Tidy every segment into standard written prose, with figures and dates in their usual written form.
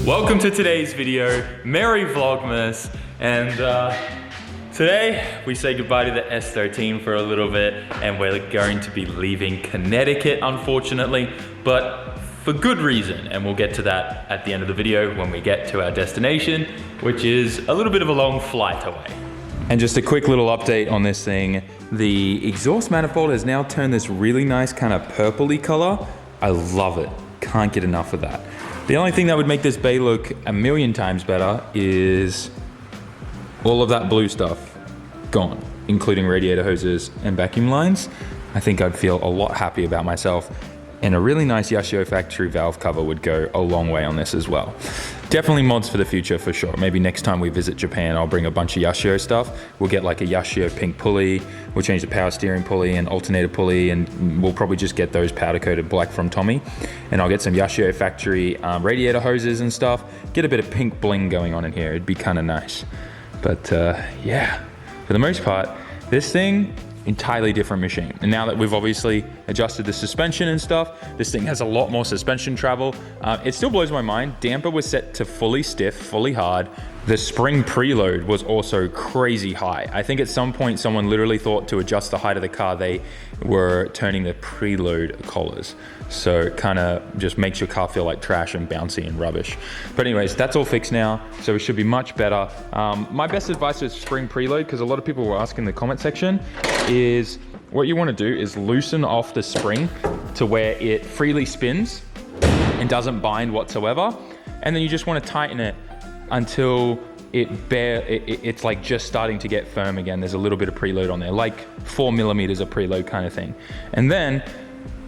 Welcome to today's video. Merry Vlogmas. And today we say goodbye to the S13 for a little bit, and we're going to be leaving Connecticut, unfortunately, but for good reason. And we'll get to that at the end of the video when we get to our destination, which is a little bit of a long flight away. And just a quick little update on this thing. The exhaust manifold has now turned this really nice kind of purpley color. I love it. Can't get enough of that. The only thing that would make this bay look a million times better is all of that blue stuff gone, including radiator hoses and vacuum lines. I think I'd feel a lot happy about myself, and a really nice Yashio factory valve cover would go a long way on this as well. Definitely mods for the future for sure. Maybe next time we visit Japan, I'll bring a bunch of Yashio stuff. We'll get like a Yashio pink pulley. We'll change the power steering pulley and alternator pulley, and we'll probably just get those powder coated black from Tommy. And I'll get some Yashio factory radiator hoses and stuff. Get a bit of pink bling going on in here. It'd be kind of nice. But yeah, for the most part, this thing, entirely different machine. And now that we've obviously adjusted the suspension and stuff, this thing has a lot more suspension travel. It still blows my mind. Damper was set to fully stiff, fully hard. The spring preload was also crazy high. I think at some point someone literally thought to adjust the height of the car, they were turning the preload collars. So it kind of just makes your car feel like trash and bouncy and rubbish. But anyways, that's all fixed now, so it should be much better. My best advice with spring preload, because a lot of people were asking in the comment section, is what you want to do is loosen off the spring to where it freely spins and doesn't bind whatsoever. And then you just want to tighten it until it's like just starting to get firm again. There's a little bit of preload on there, like 4 millimeters of preload kind of thing. And then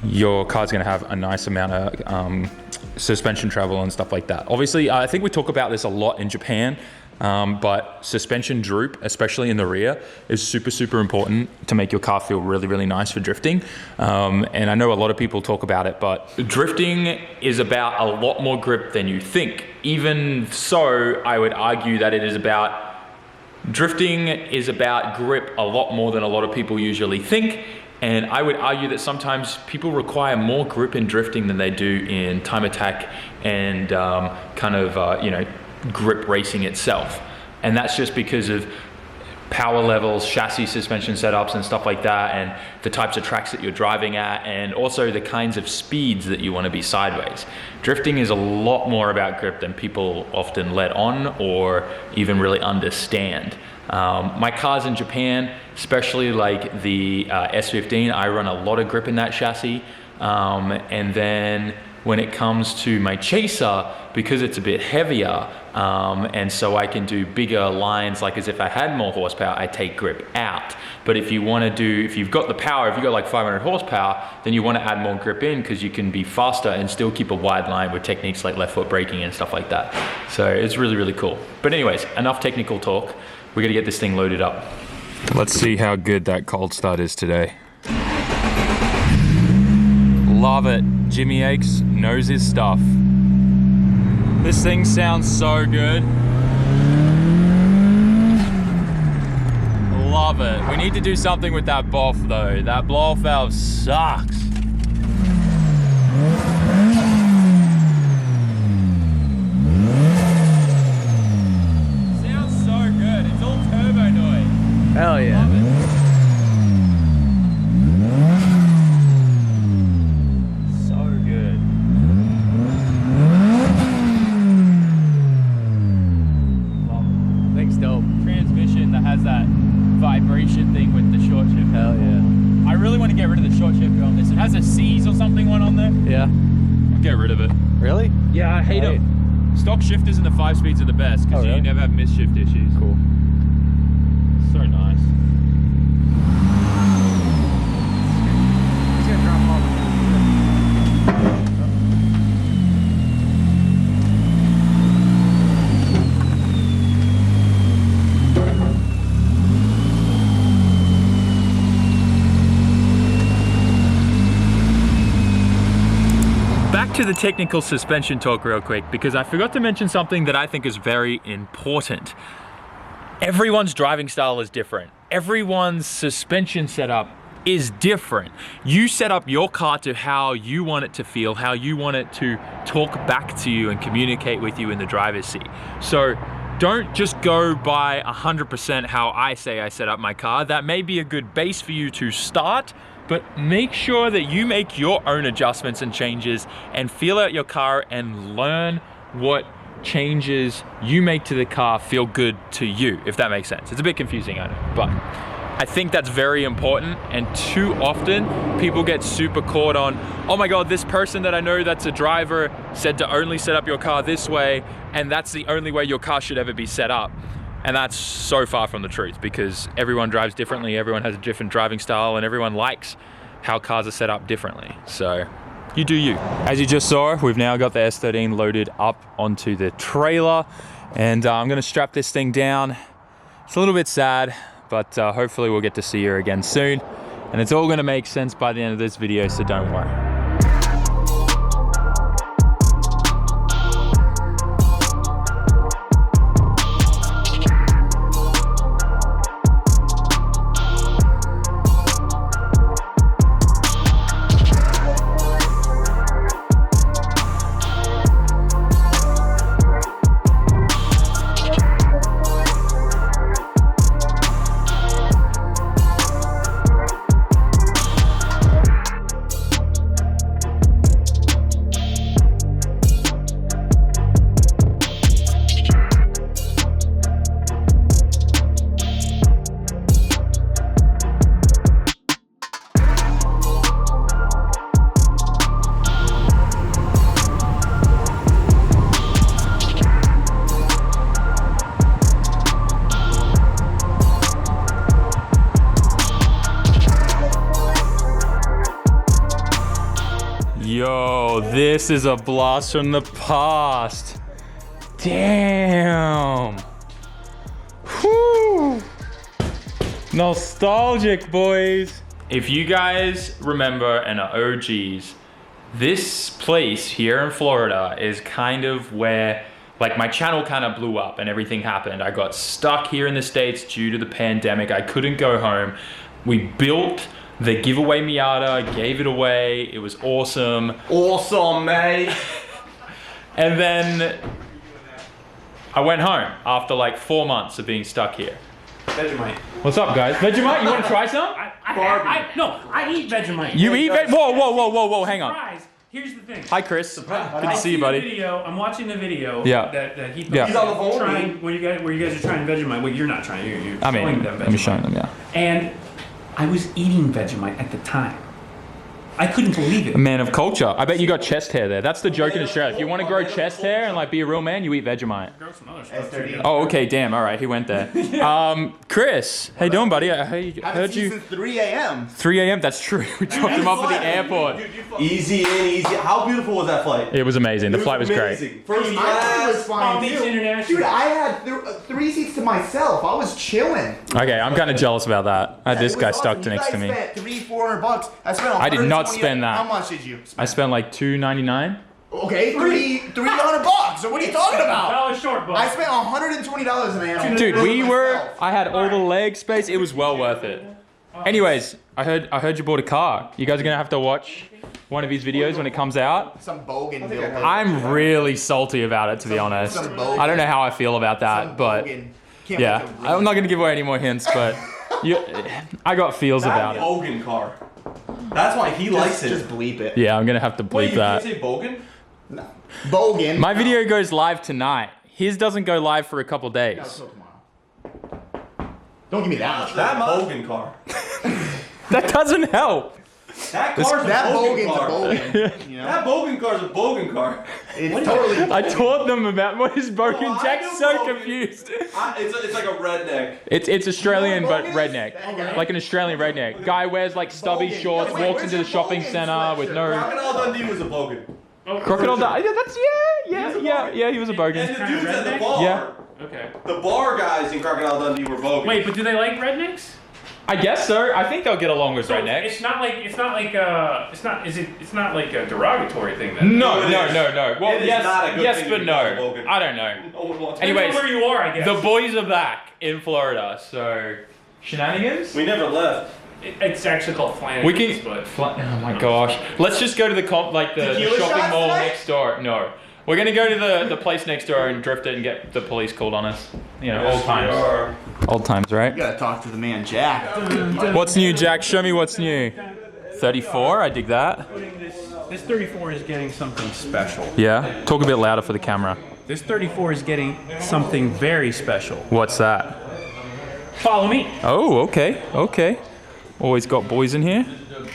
your car's gonna have a nice amount of suspension travel and stuff like that. Obviously, I think we talk about this a lot in Japan, but suspension droop, especially in the rear, is super, super important to make your car feel really, really nice for drifting. And I know a lot of people talk about it, but drifting is about a lot more grip than you think. Even so, I would argue that drifting is about grip a lot more than a lot of people usually think. And I would argue that sometimes people require more grip in drifting than they do in time attack and grip racing itself. And that's just because of power levels, chassis suspension setups and stuff like that, and the types of tracks that you're driving at, and also the kinds of speeds that you want to be sideways. Drifting is a lot more about grip than people often let on or even really understand. My cars in Japan, especially like the S15, I run a lot of grip in that chassis. And then when it comes to my Chaser, because it's a bit heavier, and so I can do bigger lines, like as if I had more horsepower, I take grip out. But if you've got the power, if you've got like 500 horsepower, then you want to add more grip in because you can be faster and still keep a wide line with techniques like left foot braking and stuff like that. So it's really, really cool. But anyways, enough technical talk. We're gonna get this thing loaded up. Let's see how good that cold start is today. Love it. Jimmy Aches knows his stuff. This thing sounds so good. Love it. We need to do something with that BOF though. That blow-off valve sucks. Hell yeah. So good. Thing's dope. Transmission that has that vibration thing with the short shift. Hell yeah. I really want to get rid of the short shifter on this. It has a C's or something one on there. Yeah. I'll get rid of it. Really? Yeah, I hate it. Stock shifters in the 5 speeds are the best because you never have misshift issues. Cool. So nice. He's gonna drop off. Back to the technical suspension talk real quick, because I forgot to mention something that I think is very important. Everyone's driving style is different. Everyone's suspension setup is different. You set up your car to how you want it to feel, how you want it to talk back to you and communicate with you in the driver's seat. So don't just go by 100% how I say I set up my car. That may be a good base for you to start, but make sure that you make your own adjustments and changes and feel out your car and learn what changes you make to the car feel good to you, if that makes sense. It's a bit confusing, I know, but I think that's very important, and too often people get super caught on, oh my God, this person that I know that's a driver said to only set up your car this way, and that's the only way your car should ever be set up. And that's so far from the truth, because everyone drives differently, everyone has a different driving style, and everyone likes how cars are set up differently. So you do you. As you just saw, we've now got the S13 loaded up onto the trailer, and I'm gonna strap this thing down. It's a little bit sad, but hopefully we'll get to see her again soon. And it's all gonna make sense by the end of this video, so don't worry. Yo, this is a blast from the past. Damn. Whew. Nostalgic, boys. If you guys remember and are OGs, this place here in Florida is kind of where, like, my channel kind of blew up and everything happened. I got stuck here in the States due to the pandemic. I couldn't go home. We built the giveaway Miata, gave it away. It was awesome. Awesome, mate. And then I went home after like 4 months of being stuck here. Vegemite. What's up, guys? Vegemite, you want to try some? I eat Vegemite. You eat Vegemite? Whoa, hang on. Surprise. Here's the thing. Hi, Chris. Good to see you, buddy. I'm watching the video Yeah. that he Yeah. He's on the phone. trying, where you guys are trying Vegemite. Well, you're not trying. You're I showing mean, them I'm Vegemite. showing them, yeah. And I was eating Vegemite at the time. I couldn't believe it. A man of culture. I bet you got chest hair there. That's the joke in Australia. If you want to grow chest hair and like be a real man, you eat Vegemite. Grow some other stuff too. Oh, okay, damn. All right, he went there. Chris, how you doing, buddy? I heard you. Since 3 a.m. 3 a.m. That's true. We dropped him off at the airport. Easy in, easy. How beautiful was that flight? It was amazing. The flight was great. amazing. First My class. was fine Beach too. International. Dude, I had 3 seats to myself. I was chilling. Okay, I'm kind of jealous about that. I had this It was guy awesome. stuck next to me. You guys spent $300-400. I spent. I did not 128. spend that. How much did you spend? I spent like $2.99. Okay, $300. So what are you talking about? $1 short, but I spent $120 and I had. Dude, we were. myself. I had all the leg space. It was well worth it. Anyways, I heard you bought a car. You guys are gonna have to watch one of these videos when it comes out. Some bogan built. I'm really salty about it, to be honest. some bogan. I don't know how I feel about that, but yeah, I'm not gonna give away any more hints, but I got feels about That it. Bogan car. That's why he likes it. Just bleep it. Yeah, I'm gonna have to bleep Wait, you that. can't say Bogan? No. Bogan. My video goes live tonight. His doesn't go live for a couple days. Until tomorrow. Don't give me that much. That Bogan car. That doesn't help. That car's That a Bogan bogan's car. a bogan. You know? That Bogan car's a Bogan car. It's totally. I taught them about what is broken. Oh, I Jack's know so Bogan. confused. It's like a redneck. It's Australian, but Bogan is? redneck. Okay. Like an Australian redneck. Guy wears like stubby Bogan. shorts, Wait, walks where's into the your shopping Bogan center with sweatshirt? no... Crocodile Dundee was a Bogan. Crocodile Dundee. Yeah, that's... Yeah, he was a And bogan. the dudes at the bar. Yeah. okay. The bar guys in Crocodile Dundee were Bogan. Wait, but do they like rednecks? I guess so. I think they'll get along with So rednecks. it's not like a derogatory thing then. No. It is. Well, It is not a good yes, thing but to be no. called Bogan. I don't know. No one wants Anyways, Depends on where you are, I guess. The boys are back in Florida, so... Shenanigans? We never left. It's actually called Flanagan's. We can. but Oh my gosh. Let's just go to the Tequila shopping shots mall tonight? next door. No. We're gonna go to the place next door and drift it and get the police called on us. You know, old times. Old times, right? You gotta talk to the man, Jack. What's new, Jack? Show me what's new. 34, I dig that. This 34 is getting something special. Yeah? Talk a bit louder for the camera. This 34 is getting something very special. What's that? Follow me. Oh, okay, okay. Always got boys in here.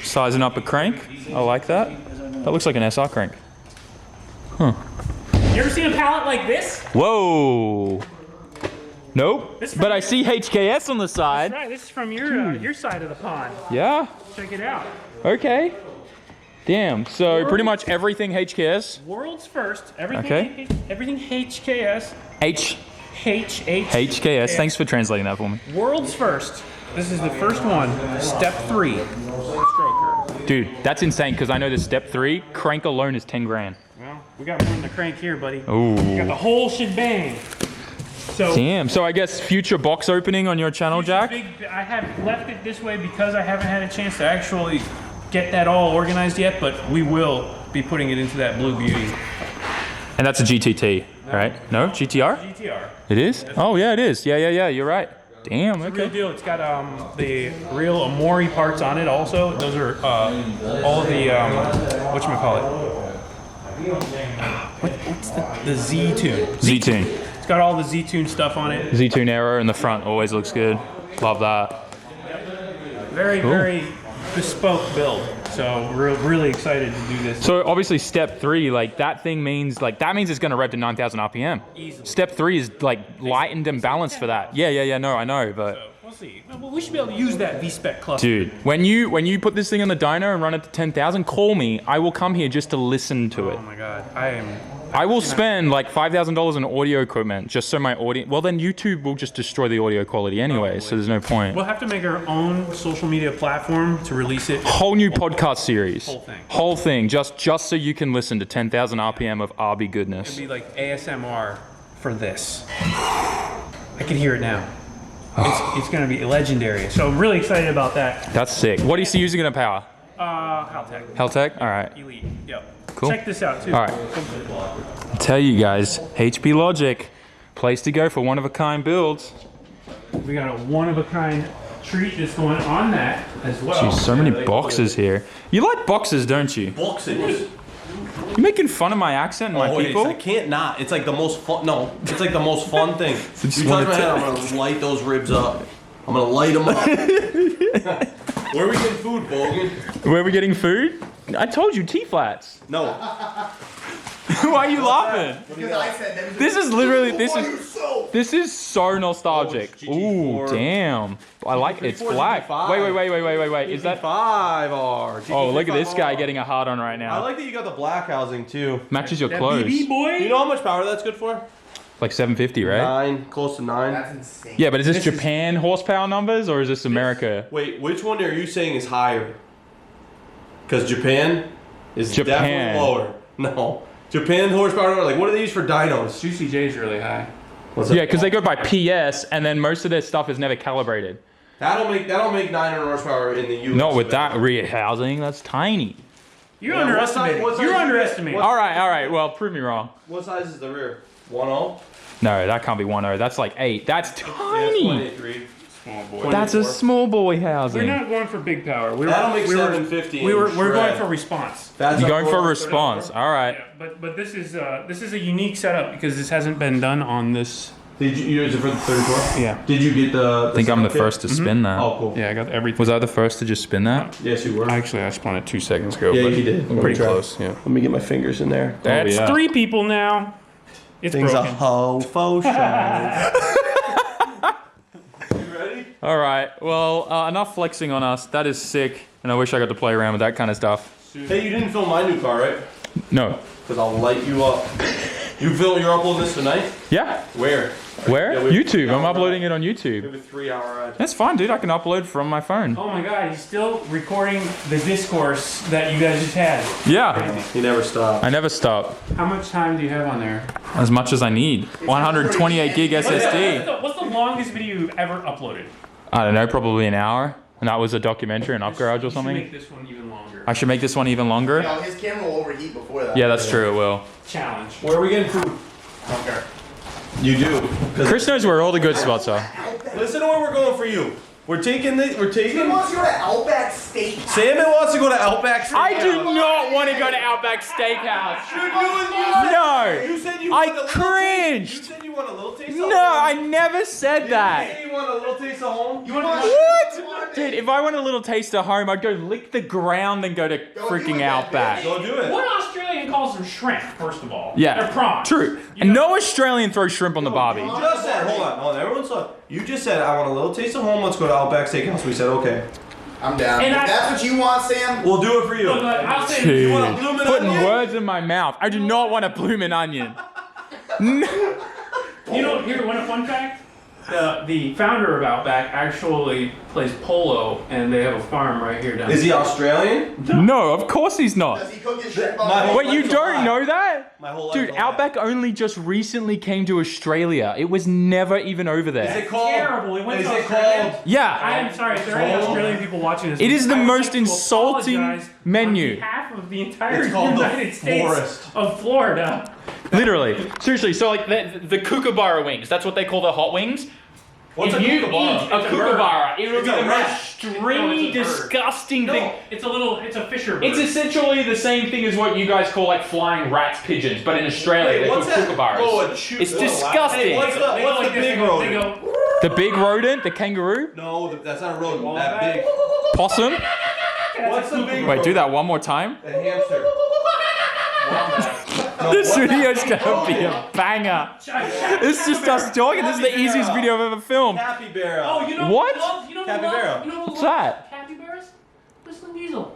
Sizing up a crank. I like that. That looks like an SR crank. Huh. You ever seen a pallet like this? Whoa. Nope. This But I see HKS on the side. Right, this is from your side of the pond. Yeah? Check it out. Okay. Damn. So pretty much everything HKS. World's first. Everything. Okay. Everything HKS. H. HH. HKS. Thanks for translating that for me. World's first. This is the first one. Step 3. Stroker. Dude, that's insane because I know the step 3 crank alone is 10 grand. Well, we got more than the crank here, buddy. Ooh. We got the whole shebang. So. Damn. So I guess future box opening on your channel, Jack? I have left it this way because I haven't had a chance to actually get that all organized yet, but we will be putting it into that blue beauty. And that's a GTT, right? No? GTR? GTR. It is? Oh, yeah, it is. Yeah. You're right. Damn, Real okay. deal. It's got the real Amori parts on it also. Those are all of the, whatchamacallit? What's the Z-Tune? Z-Tune. It's got all the Z-Tune stuff on it. Z-Tune Aero in the front always looks good. Love that. Very, very bespoke build. So we're really excited to do this. So obviously step 3, like that thing means, that means it's gonna rev to 9,000 RPM. Easily. Step 3 is like lightened and balanced for that. Yeah, no, I know, but. So we'll see. Well, we should be able to use that V-Spec cluster. Dude, when you put this thing on the dyno and run it to 10,000, call me. I will come here just to listen to it. Oh my God, I will spend like $5,000 on audio equipment just so my audio. Well, then YouTube will just destroy the audio quality anyway, so there's no point. We'll have to make our own social media platform to release it. Whole new podcast series. Whole thing. Just so you can listen to 10,000 RPM of RB goodness. It'd be like ASMR for this. I can hear it now. It's going to be legendary. So I'm really excited about that. That's sick. What is he using in a power? Haltech. Haltech? All right. Elite. Yep. Cool. Check this out too. All right. I tell you guys, HP Logic, place to go for one-of-a-kind builds. We got a one-of-a-kind treat that's going on that as well. Jeez, so many boxes here. You like boxes, don't you? Boxes. You making fun of my accent and my Always. people? I can't not. It's like the most fun. No, it's like the most fun thing. So just you touch wanted my to- head, I'm gonna light those ribs up. I'm gonna light them up. Where are we getting food, Bogan? Where are we getting food? I told you, T-flats. No. Why are you laughing? Because I said that. This is literally, Why you so? this is so nostalgic. Oh, Ooh, it's GT4. damn. I like it. It's GT4 is black. GT5. Wait. Is that? 5R. Oh, look at this guy getting a hard on right I now. like that you got the black housing too. Matches your That clothes. BB boy. You know how much power that's good for? Like 750, right? 9, close to 9. That's insane. Yeah, but is this Japan horsepower numbers or is this America? Wait, which one are you saying is higher? Because Japan is Japan. definitely lower. No. Japan horsepower, like what do they use for dynos? CCJ is really high. What's that? Yeah, because they go by PS and then most of their stuff is never calibrated. That'll make 900 horsepower in the US. Not with that rear housing, that's tiny. You're Yeah, underestimating. what size You're is it? underestimating. What- All right, well, prove me wrong. What size is the rear? 1.0? No, that can't be 1.0. That's like 8. That's tiny. 23. Small boy. That's a 24. small boy We're housing. not going for big power. That'll make 750 We're in going shred. for response. That's You're up going for a 400. response. All right. Yeah, but this is a unique setup because this hasn't been done on this. Did you use it for the 34? Yeah. Did you get the I think I'm the setup kit? first to spin that. Oh, cool. Yeah, I got everything. Was I the first to just spin that? Yes, you were. Actually, I spun it 2 seconds ago. Yeah, but you did. Pretty Try. close. Yeah. Let me get my fingers in there. That's yeah. 3 people now. It's Things a broken. ho faux show. You ready? All right. Well, enough flexing on us. That is sick. And I wish I got to play around with that kind of stuff. Hey, you didn't film my new car, right? No. Because I'll light you up. You're uploading this tonight? Yeah. Where? Where? Yeah, we- YouTube. I'm Yeah, uploading it on We YouTube. have a 3-hour ride. That's fine, dude. I can upload from my phone. Oh my God, he's still recording the discourse that you guys just had. Yeah. He never stopped. I never stop. How much time do you have on there? As much as I need. 128 gig SSD. What's the longest video you've ever uploaded? I don't know, probably an hour. And that was a documentary, an up garage or You should something? make this one even longer. I should make this one even longer? No, his camera will overheat before that. Yeah, that's true, it will. Challenge. Where are we getting food? Okay. You do. Chris knows where all the good spots are. Listen to where we're going for you. We're taking. He wants to go to Outback Steakhouse. Salmon wants to go to Outback Steakhouse. I do not want to go to Outback Steakhouse. No. You said you I wanted a little cringed. taste. You said you want a little taste of No, home. I never said You that. say you want a little taste of home. You want What? Dude, if I want a little taste of home, I'd go lick the ground and go to freaking Outback. Go do it. What Australian calls them shrimp, first of all? Yeah. They're prawns. True. You And know- no Australian throws shrimp on the barbie. You just said, hold on, everyone saw. You just said, I want a little taste of home. Let's go to Outback Steakhouse. We said, okay. I'm down. And If I- that's what you want, Sam. We'll do it for you. Look, I'll say Dude, want a bloomin' putting onion? words in my mouth. I do not want a bloomin' onion. No. You know, here, want a fun fact? The founder of Outback actually plays polo, and they have a farm right here down Is he Australian? No, of course he's not. Does he cook his shrimp on My the whole- Wait, you That's a don't lie. know that? My whole life Dude, is a lie. Outback only just recently came to Australia. It was never even over Is there. it called? terrible. It went is to it Australia. called? Yeah. I am sorry, if there are any Australian people watching this. It is the I would most like to insulting apologize menu. On behalf of the entire It's called the United States Forest. of Florida. Literally. Seriously, so like the kookaburra wings, that's what they call the hot wings. What's if a you kookaburra? eat a It's a bird. kookaburra, it will It's be a the rat. most stringy, No, it's a bird. disgusting thing. No, it's a fisher bird. It's essentially the same thing as what you guys call like flying rats, pigeons, but in Australia Wait, they call what's that? kookaburras. Oh, a chew- It's oh, wow. disgusting. Hey, what's They go the like this, big they go- rodent? They go, The big rodent, the kangaroo, No, that's not a rodent. Wombat. That big. possum. What's the big? Wait, do that one more time. The hamster. This video's gonna be a banger. It's just us talking. This is the easiest video I've ever filmed. Capybara. Oh, you know What? You know Capybara. You know What's that? Capybaras? Whistling Diesel.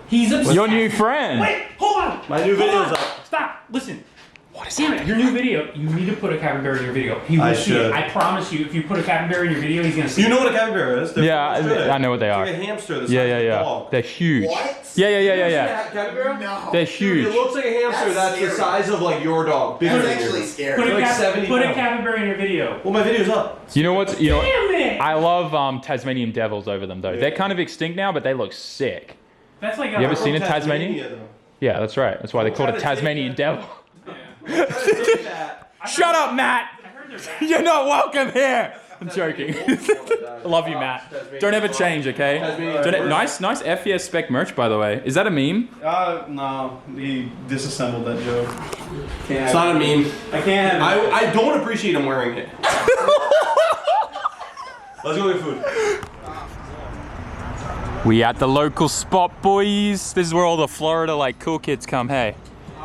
He's obsessed. Your new friend. Wait, hold on. My new Hold video's on. up. Stop. Listen. What is Damn it, your new video. You need to put a capybara in your video. He will I see should. it. I promise you, if you put a capybara in your video, he's gonna see You it. know what a capybara is? They're Yeah, from Australia. I know what they It's are. like a hamster. The size Yeah, of a yeah. dog. They're huge. What? Yeah. You ever seen a capybara? No. They're Dude, huge. it looks like a hamster. That's That's the scary. size of like your dog. Bigger That's than actually yours. scary. Put, a, like cap- 70 put a pounds. capybara in your video. Well, my video's up. You know what? You know. Damn it! I love Tasmanian devils over them though. They're kind of extinct now, but they look sick. That's like You ever seen a Tasmanian? though. Yeah, that's right. That's why they I'm call it a trying to Tasmanian take devil. Trying to say that. Shut up, Matt. I heard they're bad. You're not welcome here. I'm joking. I love you, Matt. Don't ever change, okay? Nice FES spec merch, by the way. Is that a meme? No, he disassembled that joke. It's not a meme. I can't have I don't appreciate him wearing it. Let's go get food. We at the local spot, boys. This is where all the Florida like cool kids come. Hey,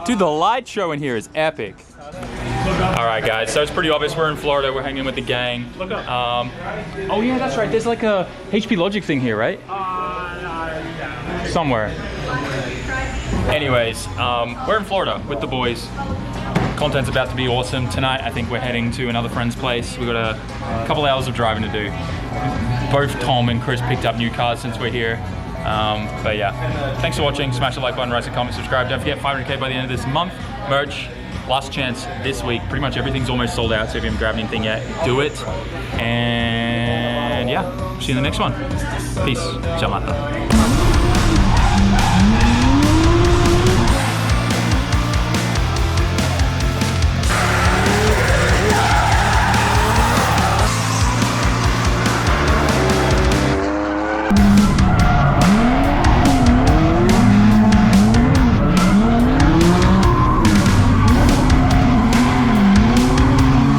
dude, the light show in here is epic. All right, guys. So it's pretty obvious we're in Florida. We're hanging with the gang. Look up. Oh yeah, that's right. There's like a HP Logic thing here, right? Somewhere. Anyways, we're in Florida with the boys. Content's about to be awesome. Tonight, I think we're heading to another friend's place. We've got a couple hours of driving to do. Both Tom and Chris picked up new cars since we're here. But yeah, thanks for watching. Smash the like button, write a comment, subscribe. Don't forget 500K by the end of this month. Merch, last chance this week. Pretty much everything's almost sold out, so if you haven't grabbed anything yet, do it. And yeah, see you in the next one. Peace. Ciao, mata.